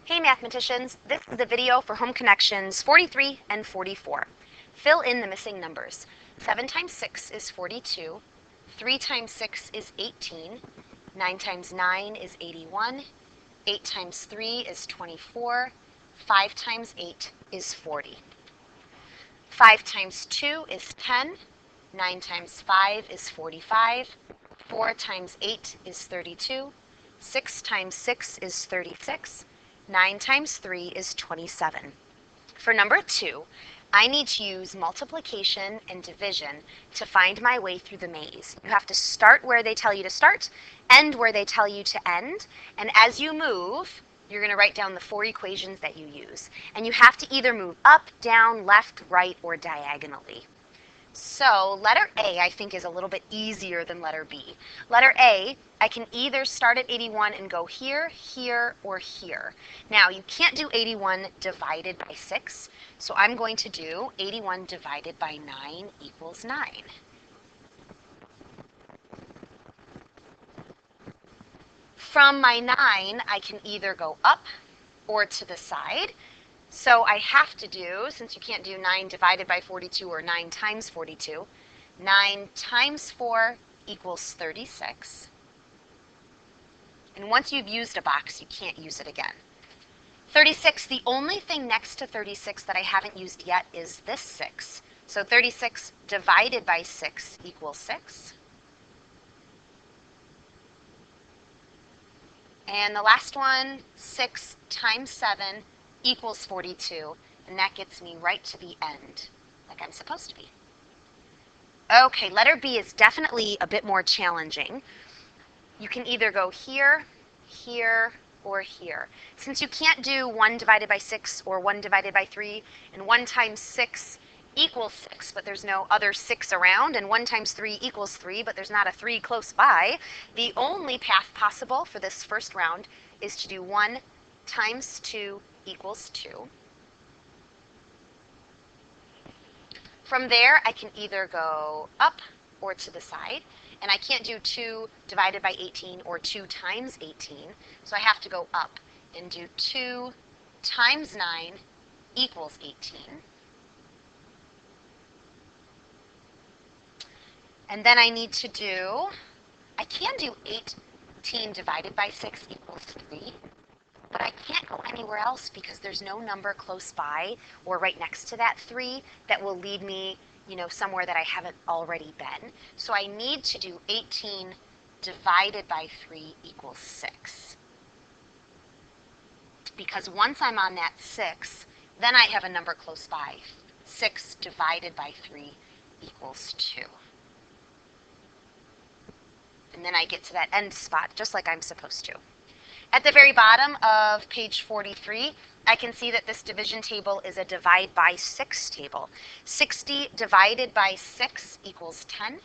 Hey mathematicians, this is the video for home connections 43 and 44. Fill in the missing numbers. 7 times 6 is 42, 3 times 6 is 18, 9 times 9 is 81, 8 times 3 is 24, 5 times 8 is 40. 5 times 2 is 10, 9 times 5 is 45, 4 times 8 is 32, 6 times 6 is 36, 9 times 3 is 27. For number 2, I need to use multiplication and division to find my way through the maze. You have to start where they tell you to start, end where they tell you to end, and as you move, you're going to write down the 4 equations that you use. And you have to either move up, down, left, right, or diagonally. So letter A, I think, is a little bit easier than letter B. Letter A, I can either start at 81 and go here, here, or here. Now, you can't do 81 divided by 6, so I'm going to do 81 divided by 9 equals 9. From my 9, I can either go up or to the side. So I have to do, since you can't do 9 divided by 42 or 9 times 42, 9 times 4 equals 36. And once you've used a box, you can't use it again. 36, the only thing next to 36 that I haven't used yet is this 6. So 36 divided by 6 equals 6. And the last one, 6 times 7 equals 42, and that gets me right to the end, like I'm supposed to be. Okay, letter B is definitely a bit more challenging. You can either go here, here, or here. Since you can't do 1 divided by 6 or 1 divided by 3, and 1 times 6 equals 6, but there's no other 6 around, and 1 times 3 equals 3, but there's not a 3 close by, the only path possible for this first round is to do 1 times 2 equals 2. From there, I can either go up or to the side, and I can't do 2 divided by 18 or 2 times 18, so I have to go up and do 2 times 9 equals 18. And then I need to do, I can do 18 divided by 6 equals 3, but I can't go anywhere else because there's no number close by or right next to that 3 that will lead me, somewhere that I haven't already been. So I need to do 18 divided by 3 equals 6. Because once I'm on that 6, then I have a number close by. 6 divided by 3 equals 2. And then I get to that end spot just like I'm supposed to. At the very bottom of page 43, I can see that this division table is a divide by 6 table. 60 divided by 6 equals 10.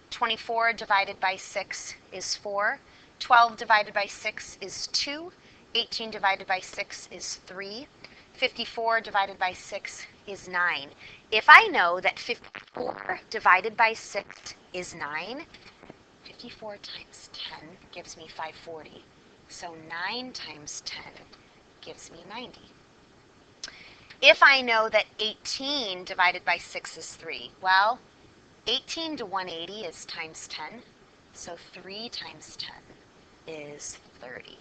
24 divided by 6 is 4. 12 divided by 6 is 2. 18 divided by 6 is 3. 54 divided by 6 is 9. If I know that 54 divided by 6 is 9, 54 times 10 gives me 540. So 9 times 10 gives me 90. If I know that 18 divided by 6 is 3, well, 18 to 180 is times 10, so 3 times 10 is 30.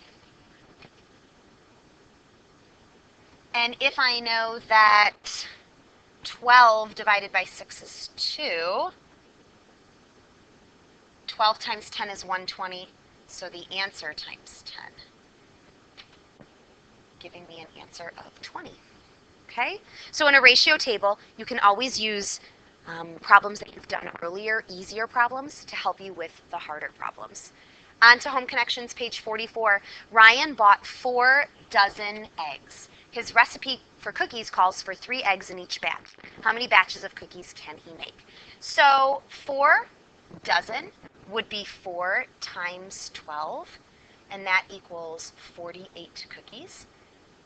And if I know that 12 divided by 6 is 2, 12 times 10 is 120, so the answer times 10, giving me an answer of 20. Okay? So in a ratio table, you can always use problems that you've done earlier, easier problems, to help you with the harder problems. On to Home Connections, page 44. Ryan bought 4 dozen eggs. His recipe for cookies calls for 3 eggs in each batch. How many batches of cookies can he make? So 4 dozen would be 4 times 12, and that equals 48 cookies.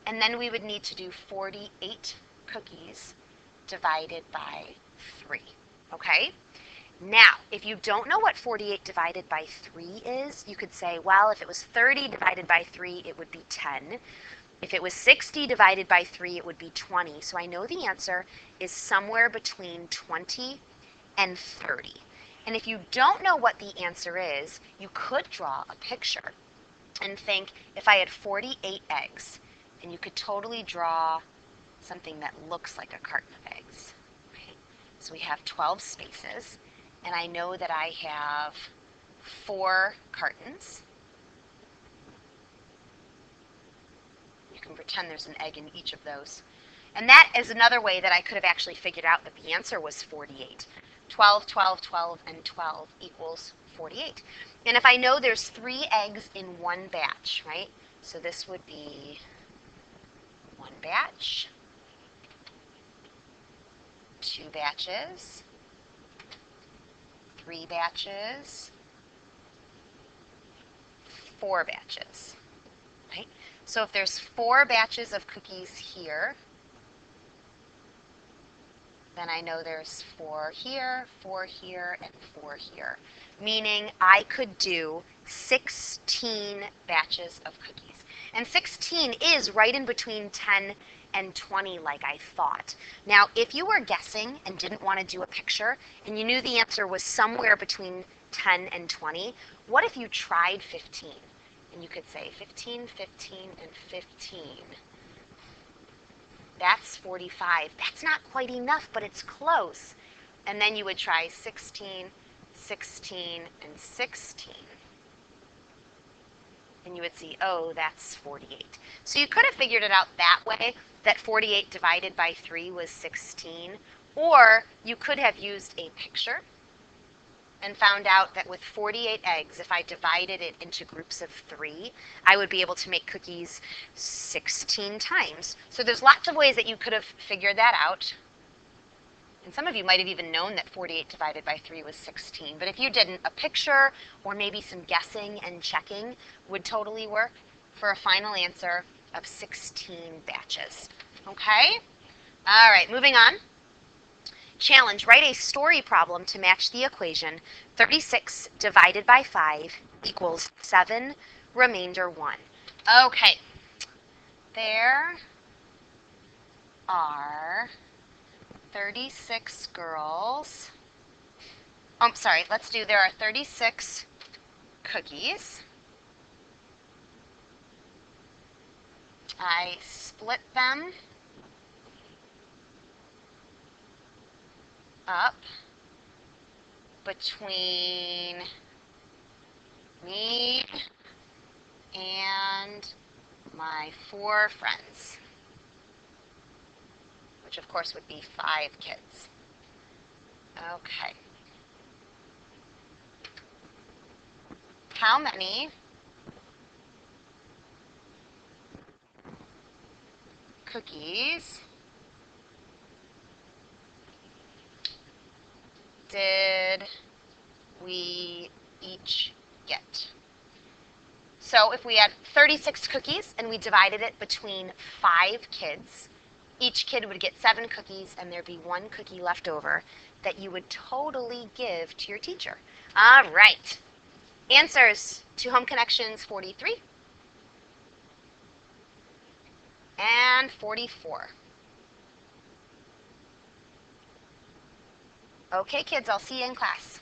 And then we would need to do 48 cookies divided by 3, okay? Now, if you don't know what 48 divided by 3 is, you could say, well, if it was 30 divided by 3, it would be 10. If it was 60 divided by 3, it would be 20. So I know the answer is somewhere between 20 and 30. And if you don't know what the answer is, you could draw a picture and think, if I had 48 eggs, and you could totally draw something that looks like a carton of eggs. Okay? So we have 12 spaces, and I know that I have 4 cartons. You can pretend there's an egg in each of those. And that is another way that I could have actually figured out that the answer was 48. 12, 12, 12, and 12 equals 48. And if I know there's 3 eggs in one batch, right? So this would be one batch, 2 batches, 3 batches, 4 batches, right? So if there's 4 batches of cookies here, then I know there's 4 here, and 4 here, meaning I could do 16 batches of cookies. And 16 is right in between 10 and 20 like I thought. Now, if you were guessing and didn't want to do a picture and you knew the answer was somewhere between 10 and 20, what if you tried 15? And you could say 15, 15, and 15. That's 45. That's not quite enough, but it's close. And then you would try 16, 16, and 16. And you would see, oh, that's 48. So you could have figured it out that way, that 48 divided by 3 was 16. Or you could have used a picture and found out that with 48 eggs, if I divided it into groups of 3, I would be able to make cookies 16 times. So there's lots of ways that you could have figured that out. And some of you might have even known that 48 divided by 3 was 16. But if you didn't, a picture or maybe some guessing and checking would totally work for a final answer of 16 batches. Okay? All right, moving on. Challenge, write a story problem to match the equation 36 divided by 5 equals 7 remainder 1. Okay, there are 36 girls. Oh, I'm sorry, there are 36 cookies. I split them up between me and my 4 friends, which of course would be 5 kids. Okay. How many cookies did we each get? So if we had 36 cookies and we divided it between 5 kids, each kid would get 7 cookies and there'd be 1 cookie left over that you would totally give to your teacher. All right. Answers to Home Connections 43 and 44. Okay, kids, I'll see you in class.